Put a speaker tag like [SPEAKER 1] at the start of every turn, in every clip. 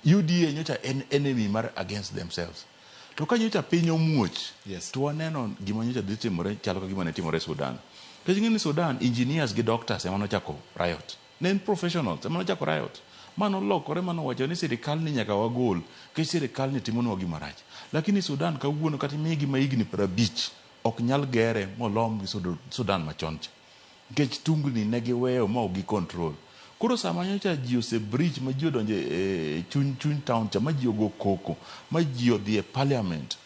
[SPEAKER 1] UDA nyocha en enemy mar against themselves. To ka nyocha piny omuoch, to waneno gima nyocha dhi timore chalo ka gima ne timore Sudan. Kech ng'eni Sudan, engineers gi doctors ema nochako riot. Ne en professionals ema nochako riot. Mano lokore mano wacho ni sirikal ni nyaka wagol, kech sirikal ni timonwa gima rach. Lakini Sudan kawuono kata imiye gima higni 50 ok nyal gere molom gi Sudan machon cha. Kech tungni ne giweyo ma ok gi control. Koro sama nyocha ji ose bridge ma ji odonje chuny town cha, ma ji ogo koko, ma ji odhi e parliament.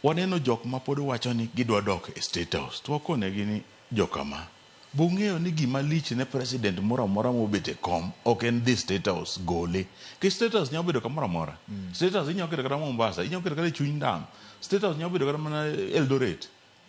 [SPEAKER 1] Waneno jok ma pod wacho ni gidwa dok e State House. To wakonegi ni jokama. Bung'eyo ni gima lich ne president mora mora mobet e kom ok en dhi State House gole. Ke State House nyalo bedo kamora mora. State House inyalo keto kata Mombasa, inyalo keto kata chuny ndam. State House nyalo bedo kata mana Eldoret.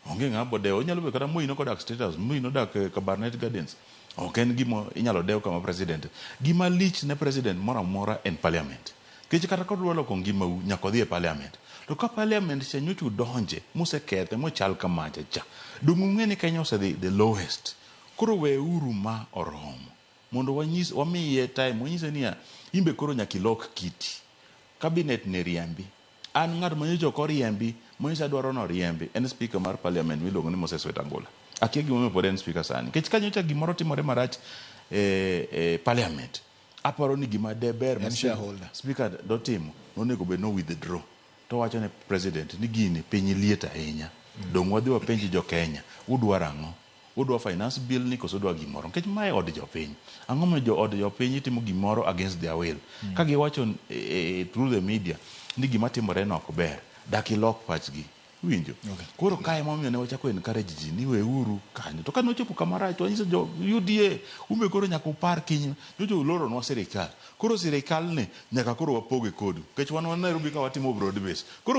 [SPEAKER 1] Onge ng'ama bodewo, inyalo bedo kata Moi nokodak State House, Moi nodak Kabarnet Gardens. Ok en gima inyalo dew kama president. Gima lich ne president mora mora en parliament. Kech kata kodwa loko ngima u nyaka odhi e parliament. To ka parliament cha nyocha donje mosekethe mochal kamacha cha. Dong ung'e ni Kenya osedhi the lowest. Koro we uru ma oromo. Mondo wamiye time, wanyise niya, imbe koro nyaka ilok kiti. Cabinet ne riembi. An ng'at manyocha ok oriembi, manyocha dwaro no riembi, en speaker mar parliament miluongo ni Moses Wetangula. Akia gimomiyo pod en speaker sani. Kech ka nyocha gimoro timore marach parliament, aparo ni gima deber ma speaker dotimo, nonego bed no withdraw. To wacho ne president ni gini piny liet ahinya. Dong wadhi wapenji jo Kenya, udwaro ang'o? Udwa finance bill ni koso udwa gimoro. Nikech mae od jopiny. Ang'o ma od jopiny timo gimoro against their will. Ka giwacho through the media ni gima timore no ok ber, dak ilok pachgi. Winjo. Koro kae momiyo ne wachako encourage ji ni we uru kanyo. To ka nochopo kamarach to wanyiso jo UDA umbe koro nyaka upar kinyo. Nyocha uloro nwa sirikal. Koro sirikal ni nyaka koro wapoge kodu. Kech wan Nairobi ka watimo broad base. Koro